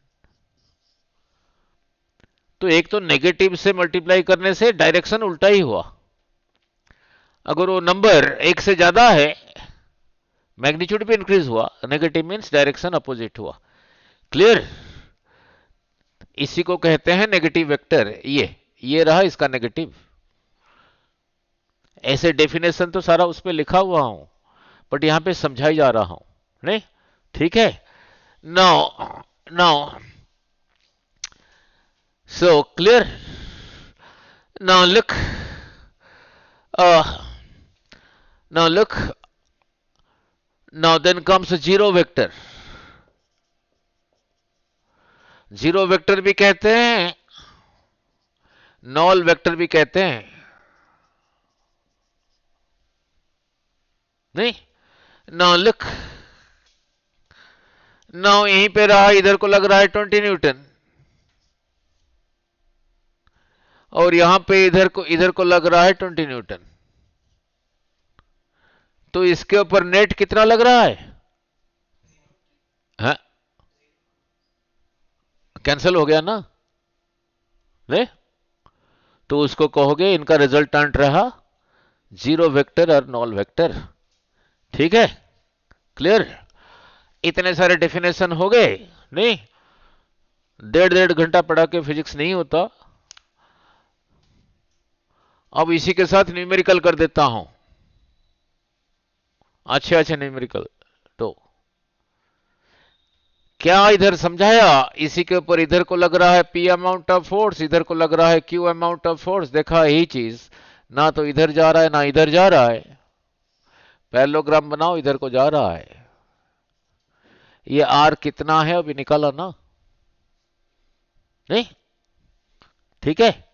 तो एक तो नेगेटिव से मल्टीप्लाई करने से डायरेक्शन उल्टा ही हुआ। अगर वो नंबर एक से ज्यादा है, मैग्नीट्यूड भी इंक्रीज हुआ, नेगेटिव मीन्स डायरेक्शन अपोजिट हुआ। क्लियर? इसी को कहते हैं नेगेटिव वेक्टर। ये रहा इसका नेगेटिव। ऐसे डेफिनेशन तो सारा उस पर लिखा हुआ हूं, बट यहां पे समझाई जा रहा हूं, नहीं? ठीक है। Now so clear? Now look, uh, now look, now then comes a zero vector. Zero vector भी कहते हैं, नॉल वेक्टर भी कहते हैं, नहीं? नाउ लुक, नाउ यहीं पे रहा, इधर को लग रहा है 20 न्यूटन, और यहां पे इधर को लग रहा है 20 न्यूटन। तो इसके ऊपर नेट कितना लग रहा है? हाँ? कैंसिल हो गया ना? नहीं? तो उसको कहोगे इनका रिजल्टेंट रहा जीरो वेक्टर और नॉल वेक्टर। ठीक है, क्लियर? इतने सारे डेफिनेशन हो गए, नहीं? 1.5 घंटा पढ़ा के फिजिक्स नहीं होता। अब इसी के साथ न्यूमेरिकल कर देता हूं, अच्छे न्यूमेरिकल। तो क्या इधर समझाया? इसी के ऊपर इधर को लग रहा है P अमाउंट ऑफ फोर्स, इधर को लग रहा है Q अमाउंट ऑफ फोर्स। देखा यही चीज, ना तो इधर जा रहा है ना इधर जा रहा है। पैरेललोग्राम बनाओ, इधर को जा रहा है। ये R कितना है अभी निकाला ना? नहीं? ठीक है,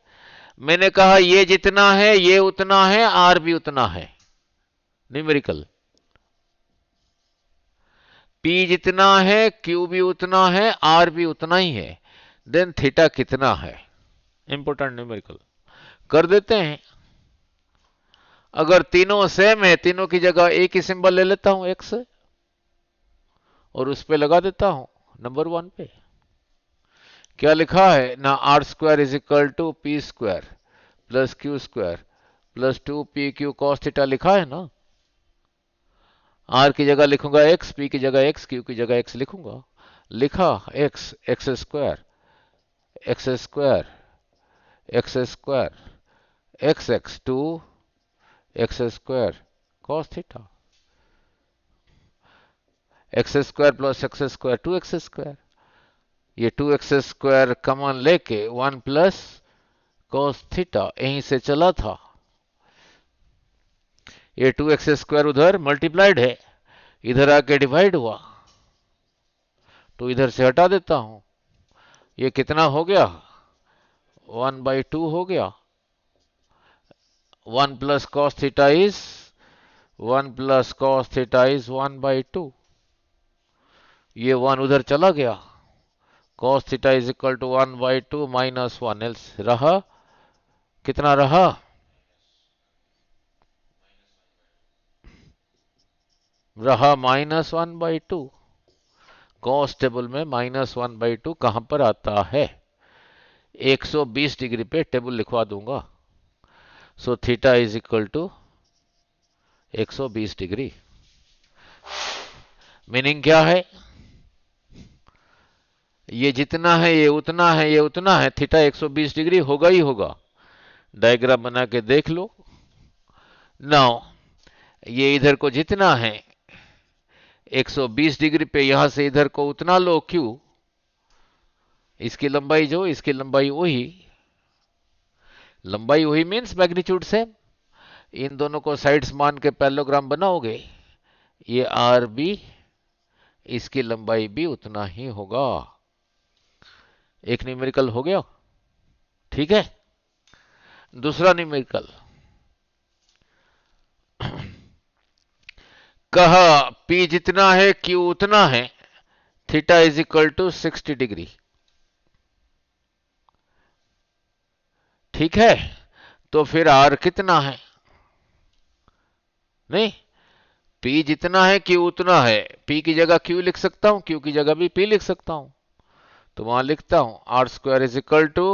मैंने कहा ये जितना है ये उतना है, R भी उतना है। न्यूमेरिकल, P जितना है Q भी उतना है, R भी उतना ही है। देन थीटा कितना है? इंपोर्टेंट न्यूमेरिकल कर देते हैं। अगर तीनों सेम है, तीनों की जगह एक ही सिंबल ले लेता हूं एक्स, और उस पे लगा देता हूं नंबर 1 पे। क्या लिखा है ना? R² = P² + Q² plus 2pq cos theta लिखा है ना। आर की जगह लिखूंगा एक्स, पी की जगह एक्स, क्यू की जगह एक्स लिखूंगा। लिखा x, x square, x square, x square, x x 2 x square cos theta, x square plus x square 2x²। ये 2x² कॉमन लेके 1 प्लस cos थीटा यहीं से चला था। ये 2x² उधर मल्टीप्लाइड है, इधर आके डिवाइड हुआ, तो इधर से हटा देता हूं। ये कितना हो गया? 1/2 हो गया। 1 plus cos theta is 1 plus cos theta is 1/2। ये 1 उधर चला गया। cos theta is equal to 1/2 minus 1 else रहा, कितना रहा? रहा -1/2। कॉस टेबल में -1/2 कहां पर आता है? 120 डिग्री पे टेबल लिखवा दूंगा। So theta is equal to 120 degree. Meaning क्या है? ये जितना है ये उतना है, ये उतना है, थीटा 120 डिग्री होगा ही होगा। डायग्राम बना के देख लो। नाउ ये इधर को जितना है 120 डिग्री पे, यहां से इधर को उतना लो क्यू। इसकी लंबाई जो, इसकी लंबाई वही, लंबाई वही मीन्स मैग्नीट्यूड से। इन दोनों को साइड्स मान के पैरेललोग्राम बनाओगे, ये आर बी, इसकी लंबाई भी उतना ही होगा। एक न्यूमेरिकल हो गया, ठीक है। दूसरा न्यूमेरिकल कहा P जितना है Q उतना है, theta is equal to 60 degree. ठीक है, तो फिर R कितना है? नहीं, P जितना है Q उतना है। P की जगह Q लिख सकता हूं, Q की जगह भी P लिख सकता हूं। तो वहां लिखता हूं R² is equal to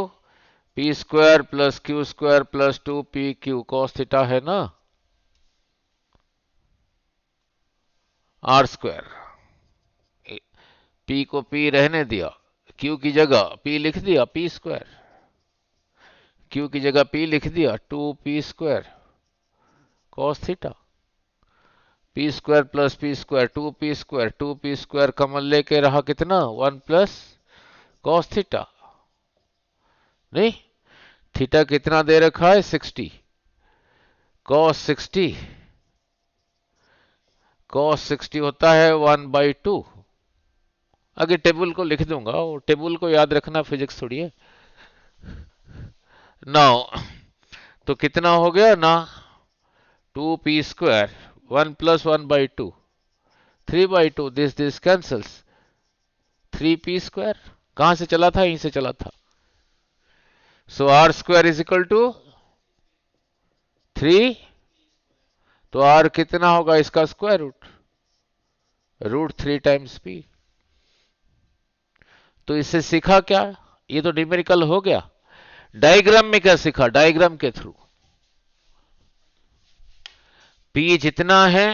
P² plus Q² plus 2PQ cos theta है ना। R², P को P रहने दिया, Q की जगह P लिख दिया P², Q की जगह P लिख दिया 2P² cos theta. P² plus P² 2P², 2P² common लेके रहा कितना? 1 प्लस cos थीटा। नहीं, थीटा कितना दे रखा है? 60। cos 60, cos 60 होता है 1/2। आगे टेबल को लिख दूंगा, और टेबल को याद रखना फिजिक्स थोड़ी है। नाउ तो कितना हो गया ना? 2P², 1 plus 1/2, 3/2, this cancels. 3P², कहां से चला था? यहीं से चला था। सो R² इज इक्वल टू 3। तो R कितना होगा? इसका स्क्वायर रूट, √3 टाइम्स P। तो इससे सीखा क्या? ये तो न्यूमेरिकल हो गया। डायग्राम में क्या सीखा? डायग्राम के थ्रू P जितना है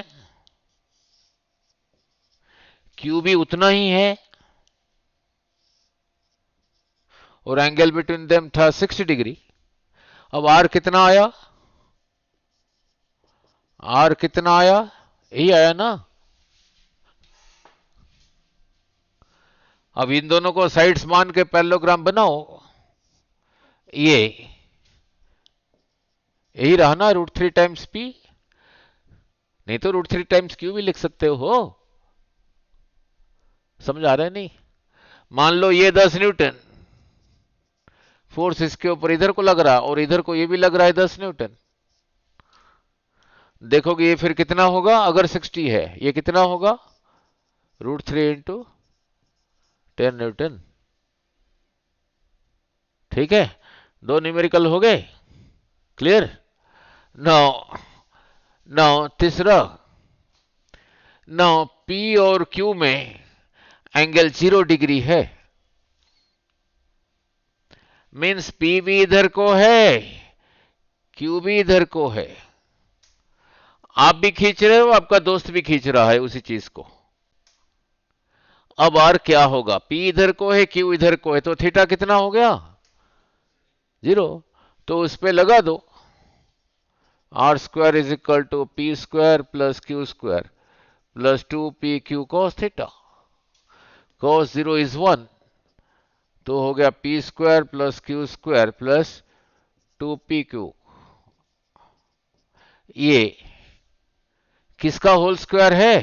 Q भी उतना ही है, और एंगल बिटवीन देम था 60 डिग्री। अब R कितना आया? R कितना आया? यही आया ना। अब इन दोनों को साइड्स मान के पैरेललोग्राम बनाओ। ये यही रहा ना, √3 टाइम्स P। नहीं तो √3 टाइम्स Q भी लिख सकते हो। समझ आ रहा है? नहीं, मान लो ये 10 न्यूटन फोर्स इसके ऊपर इधर को लग रहा, और इधर को ये भी लग रहा है 10 न्यूटन। देखोगे ये फिर कितना होगा? अगर 60 है, ये कितना होगा? √3 इंटू 10 न्यूटन। ठीक है, दो न्यूमेरिकल हो गए। क्लियर? नाउ नाउ तीसरा, नाउ P और Q में एंगल 0 डिग्री है, मीन्स P भी इधर को है, क्यू भी इधर को है, आप भी खींच रहे हो, आपका दोस्त भी खींच रहा है उसी चीज को। अब आर क्या होगा, पी इधर को है, क्यू इधर को है, तो थीटा कितना हो गया, 0। तो उस पे लगा दो, R square is equal to P square plus Q square plus 2pq cos theta. cos 0 is 1, तो हो गया P square plus Q square plus 2pq। ये किसका होल स्क्वायर है,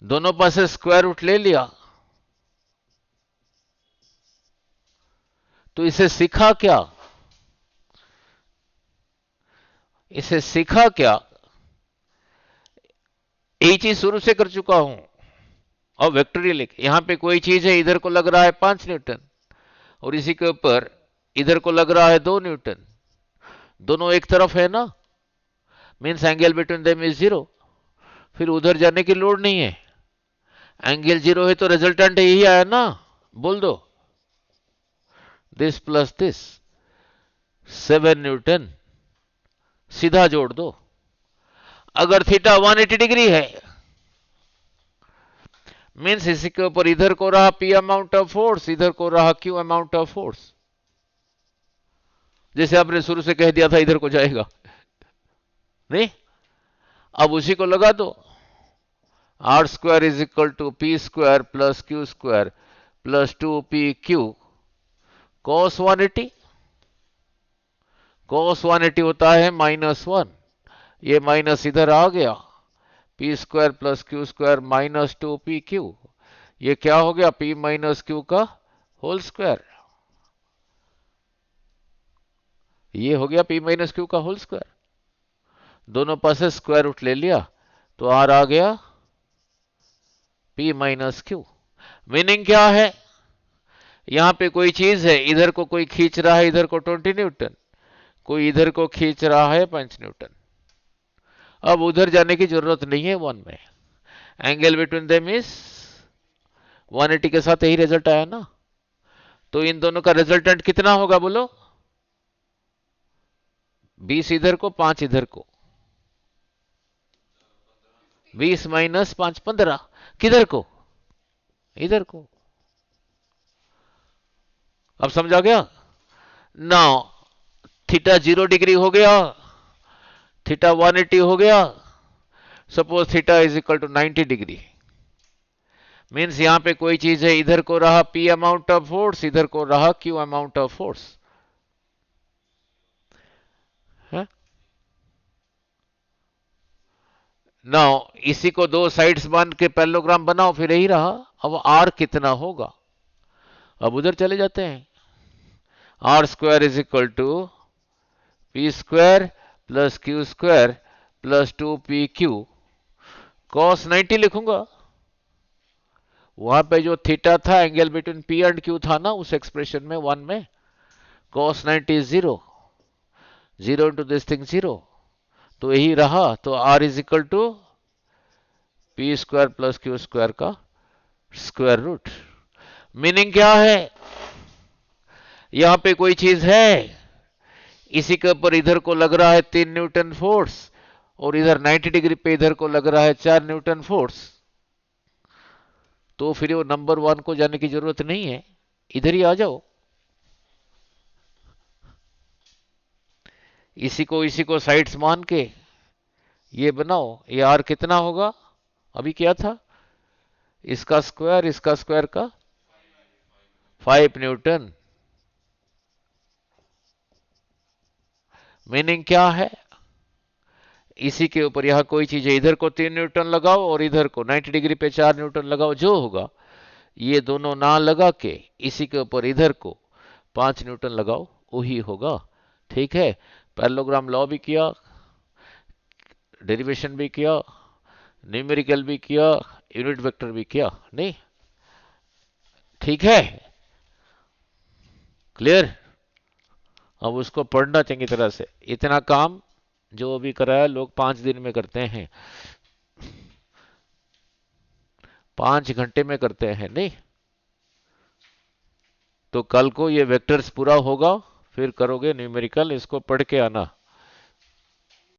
दोनों पास से स्क्वायर रूट ले लिया। तो इसे सीखा क्या, इसे सीखा क्या, यही चीज शुरू से कर चुका हूं। और वेक्टोरियल, यहां पे कोई चीज है, इधर को लग रहा है 5 न्यूटन और इसी के ऊपर इधर को लग रहा है 2 न्यूटन, दोनों एक तरफ है ना, means angle between them is 0, फिर उधर जाने की लोड नहीं है। एंगल 0 है तो रिजल्टेंट यही आया ना, बोल दो, दिस प्लस दिस 7 न्यूटन, सीधा जोड़ दो। अगर थीटा 180 डिग्री है, मीन्स इसी के ऊपर इधर को रहा पी अमाउंट ऑफ फोर्स, इधर को रहा क्यू अमाउंट ऑफ फोर्स, जैसे आपने शुरू से कह दिया था इधर को जाएगा नहीं। अब उसी को लगा दो, R square is equal to P square plus Q square plus 2pq cos 180। cos 180 होता है -1, ये माइनस इधर आ गया, P square plus Q square minus 2pq, ये क्या हो गया, p माइनस क्यू का होल स्क्वायर, ये हो गया p माइनस क्यू का होल स्क्वायर। दोनों पास से स्क्वायर रूट ले लिया, तो आर आ गया p माइनस क्यू। मीनिंग क्या है, यहां पे कोई चीज है, इधर को कोई खींच रहा है, इधर को 20 न्यूटन, कोई इधर को खींच रहा है 5 न्यूटन। अब उधर जाने की जरूरत नहीं है 1 में, एंगल बिटवीन देम इज 180 के साथ यही रिजल्ट आया ना। तो इन दोनों का रिजल्टेंट कितना होगा बोलो, 20 इधर को 5 इधर को, 20 माइनस 5 15, किधर को, इधर को। अब समझा गया ना, थीटा 0 डिग्री हो गया, थीटा 180 हो गया, suppose theta is equal to 90 degree, means यहां पे कोई चीज है, इधर को रहा p अमाउंट ऑफ फोर्स, इधर को रहा q अमाउंट ऑफ फोर्स है ना। इसी को दो साइड्स मान के पैरेललोग्राम बनाओ, फिर यही रहा। अब r कितना होगा, अब उधर चले जाते हैं, R square is equal to P square plus Q square plus 2pq cos 90 लिखूंगा। वहां पे जो थीटा था, angle between P and Q था ना उस एक्सप्रेशन में 1 में, cos 90 is 0, 0 into this thing 0, तो यही रहा। तो R is equal to P square plus Q square का स्क्वायर रूट। मीनिंग क्या है, यहां पे कोई चीज है, इसी के ऊपर इधर को लग रहा है 3 न्यूटन फोर्स और इधर 90 डिग्री पे इधर को लग रहा है 4 न्यूटन फोर्स, तो फिर वो नंबर 1 को जाने की जरूरत नहीं है, इधर ही आ जाओ। इसी को साइड्स मान के ये बनाओ, ये आर कितना होगा, अभी क्या था, इसका स्क्वायर का 5 न्यूटन। मीनिंग क्या है, इसी के ऊपर यहां कोई चीज है, इधर को 3 न्यूटन लगाओ और इधर को 90 डिग्री पे 4 न्यूटन लगाओ, जो होगा ये दोनों ना लगा के इसी के ऊपर इधर को 5 न्यूटन लगाओ, वही होगा। ठीक है, पैरेललोग्राम लॉ भी किया, डेरिवेशन भी किया, न्यूमेरिकल भी किया, यूनिट वेक्टर भी किया, नहीं ठीक है, क्लियर। अब उसको पढ़ना चंगी तरह से, इतना काम जो भी कराया लोग 5 दिन में करते हैं, 5 घंटे में करते हैं, नहीं तो कल को ये वेक्टर्स पूरा होगा, फिर करोगे न्यूमेरिकल, इसको पढ़ के आना।